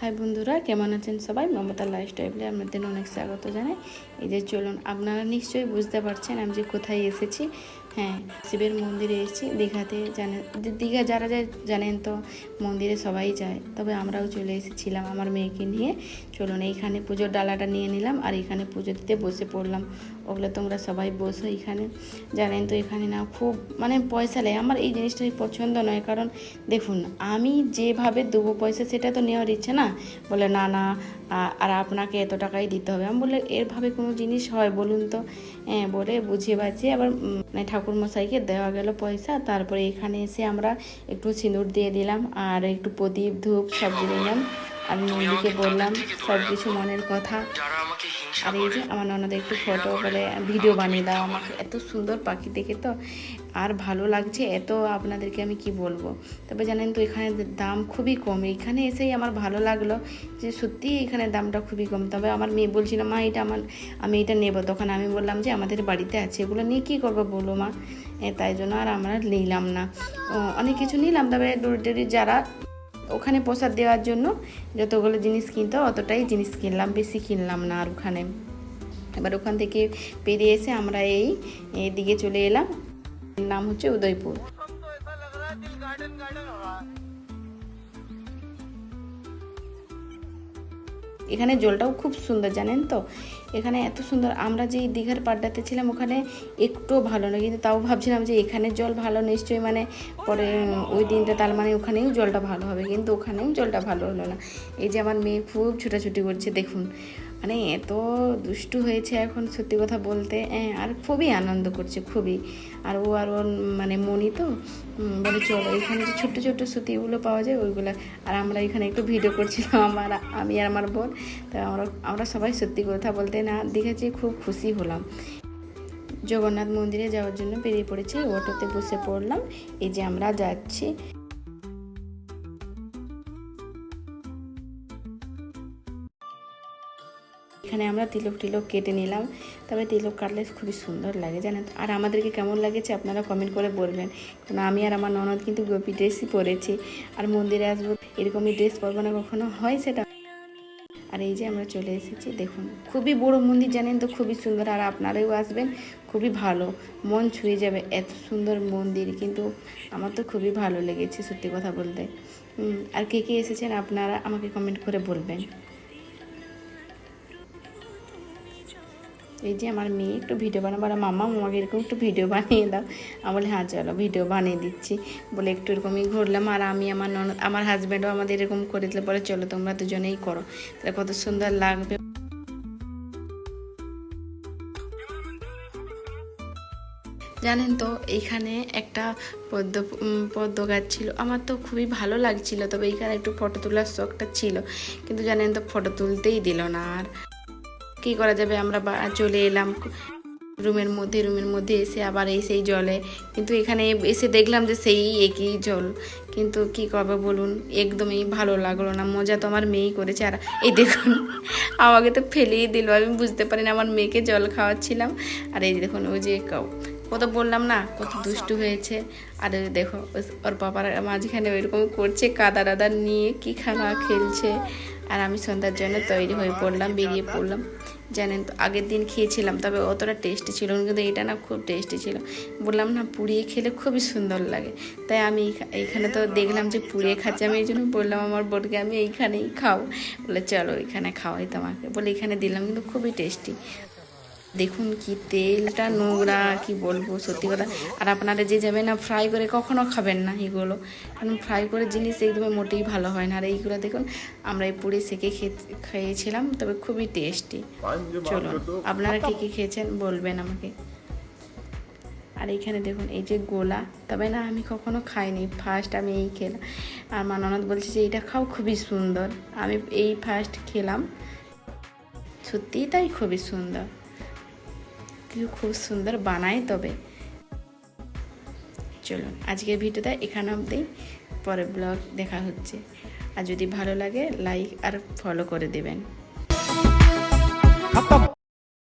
High বন্ধুরা, কেমন আছেন সবাই? মমতা লাইফস্টাইলে আপনাদের অনেক স্বাগত জানাই। এই যে চলুন, আপনারা নিশ্চয়ই বুঝতে পারছেন আমি যে কোথায় এসেছি। হ্যাঁ, শিবের মন্দিরে এসেছি দীঘাতে। জানেন, দীঘা যারা যায় জানেন তো, মন্দিরে সবাই যায়। তবে আমরাও চলে এসেছিলাম আমার মেয়েকে নিয়ে। চলুন, এইখানে পুজোর ডালাটা নিয়ে নিলাম আর এখানে পুজো দিতে বসে পড়লাম। ওগুলো তোমরা সবাই বসো এখানে। জানেন তো এখানে না খুব পয়সা নেয়। আমার এই জিনিসটাই পছন্দ নয়, কারণ দেখুন আমি যেভাবে দেবো পয়সা সেটা তো নেওয়ার ইচ্ছে না। বলে না না, আর আপনাকে এত টাকাই দিতে হবে। আমি বললে এরভাবে কোনো জিনিস হয় বলুন তো? বলে বুঝিয়ে বাজিয়ে আবার ঠাকুরমশাইকে দেওয়া গেল পয়সা। তারপরে এখানে এসে আমরা একটু সিঁদুর দিয়ে দিলাম আর একটু প্রদীপ ধূপ সব দিয়ে নিলাম। আর নন্দীকে বললাম সব কিছু মনের কথা। আর এই যে আমার ননদ একটু ফটো বলে ভিডিও বানিয়ে দাও আমাকে। এত সুন্দর পাখি দেখে তো আর ভালো লাগছে এত, আপনাদেরকে আমি কি বলবো। তবে জানেন তো এখানে দাম খুবই কম। এখানে এসেই আমার ভালো লাগলো যে সত্যিই এখানে দামটা খুবই কম। তবে আমার মেয়ে বলছিল মা এটা আমি এটা নেবো। তখন আমি বললাম যে আমাদের বাড়িতে আছে, এগুলো নিয়ে কী করবো বলো মা। তাই জন্য আর আমরা নিলাম না। অনেক কিছু নিলাম, তবে দূরে যারা ওখানে প্রসাদ দেওয়ার জন্য যতগুলো জিনিস কিনতো অতটাই জিনিস কিনলাম, বেশি কিনলাম না আর ওখানে। এবার ওখান থেকে পেরিয়ে এসে আমরা এই দিকে চলে এলাম। নাম হচ্ছে উদয়পুর। এখানে জলটাও খুব সুন্দর জানেন তো। এখানে এত সুন্দর, আমরা যেই দীঘার পাড্ডাতে ছিলাম ওখানে একটু ভালো না, কিন্তু তাও ভাবছিলাম যে এখানে জল ভালো নিশ্চয়ই, পরে ওই দিনটা তার ওখানেও জলটা ভালো হবে, কিন্তু ওখানেও জলটা ভালো হলো না। এই যে আমার মেয়ে খুব ছোটাছুটি করছে দেখুন, এত দুষ্টু হয়েছে এখন সত্যি কথা বলতে। আর খুবই আনন্দ করছে খুবই। আর ওর মনি তো বলে চলো এখানে যে ছোট্ট ছোট্ট সুতিগুলো পাওয়া যায় ওইগুলো। আর আমরা এখানে একটু ভিডিও করছিলাম আমি আর আমার বোন। তা আমরা সবাই সত্যি কথা বলতে না দীঘা যেয়ে খুব খুশি হলাম। জগন্নাথ মন্দিরে যাওয়ার জন্য বেরিয়ে পড়েছি, অটোতে বসে পড়লাম। এই যে আমরা যাচ্ছি। এখানে আমরা তিলক কেটে নিলাম। তবে তিলক কাটলে খুবই সুন্দর লাগে জানেন। আর আমাদেরকে কেমন লাগেছে আপনারা কমেন্ট করে বলবেন। কারণ আমি আর আমার ননদ কিন্তু গোপী ড্রেসই পরেছি। আর মন্দিরে আসবো এরকমই ড্রেস পরবো না, কখনো হয় সেটা। আর এই যে আমরা চলে এসেছি দেখুন, খুবই বড় মন্দির জানেন তো, খুবই সুন্দর। আর আপনারাও আসবেন, খুবই ভালো, মন ছুঁয়ে যাবে এত সুন্দর মন্দির। কিন্তু আমার তো খুবই ভালো লেগেছে সত্যি কথা বলতে। আর কে কে এসেছেন আপনারা আমাকে কমেন্ট করে বলবেন। এই যে আমার মেয়ে একটু ভিডিও বানাবো, আর মামা আমাকে এরকম একটু ভিডিও বানিয়ে দাও। আমি বলে হ্যাঁ চলো ভিডিও বানিয়ে দিচ্ছি। বলে একটু এরকমই ঘুরলাম। আর আমি আমার ননদ আমার হাজব্যান্ডও আমাদের এরকম করে দিলে বলে চলো তোমরা দুজনেই করো, তাহলে কত সুন্দর লাগবে। জানেন তো এইখানে একটা পদ্ম গাছ ছিল, আমার তো খুবই ভালো লাগছিল। তবে এইখানে একটু ফটো তোলার শখটা ছিল, কিন্তু জানেন তো ফটো তুলতেই দিল না। আর কী করা যাবে, আমরা চলে এলাম রুমের মধ্যে এসে আবার সেই জলে। কিন্তু এখানে এসে দেখলাম যে সেই একই জল, কিন্তু কি করবো বলুন, একদমই ভালো লাগলো না। মজা তো আমার মেয়েই করেছে। আর এই দেখুন আমাকে তো ফেলেই দিল, আমি বুঝতে পারি না। আমার মেয়েকে জল খাওয়াচ্ছিলাম। আর এই দেখুন ওই যে কত বললাম না কত দুষ্টু হয়েছে। আর দেখো ওর বাবার মাঝখানে ওইরকম করছে, কাদা নিয়ে কি খেলছে। আর আমি সন্ধ্যার জন্য তৈরি হয়ে পড়লাম, বেরিয়ে পড়লাম। জানেন তো আগের দিন খেয়েছিলাম, তবে অতটা টেস্টি ছিল না, কিন্তু এটা না খুব টেস্টি ছিল। বললাম না পুড়িয়ে খেলে খুবই সুন্দর লাগে। তাই আমি এইখানে তো দেখলাম যে পুড়িয়ে খাচ্ছে, আমি এই জন্য বললাম আমার বোনকে আমি এইখানেই খাও। বলে চলো এখানে খাওয়াই তোমাকে, বলে এখানে দিলাম, কিন্তু খুবই টেস্টি। দেখুন কি তেলটা নোংরা, কি বলবো সত্যি কথা। আর আপনারা যে যাবেন না, ফ্রাই করে কখনো খাবেন না এগুলো, কারণ ফ্রাই করে জিনিস একদমই মোটেই ভালো হয় না। আর এইগুলো দেখুন আমরা এই পুরি সেকে খেয়েছিলাম, তবে খুবই টেস্টি। চলুন আপনারা কী খেয়েছেন বলবেন আমাকে। আর এইখানে দেখুন এই যে গোলা, তবে না আমি কখনো খাইনি, ফার্স্ট আমি এই খেলাম। আর মা ননদ বলছে যে এইটা খাও খুবই সুন্দর। আমি এই ফার্স্ট খেলাম, সত্যিই তাই খুবই সুন্দর, খুব সুন্দর বানায়। তবে চলুন আজকের ভিডিওটা এখানে অবধি, পরে ব্লগ দেখা হচ্ছে। আর যদি ভালো লাগে লাইক আর ফলো করে দেবেন।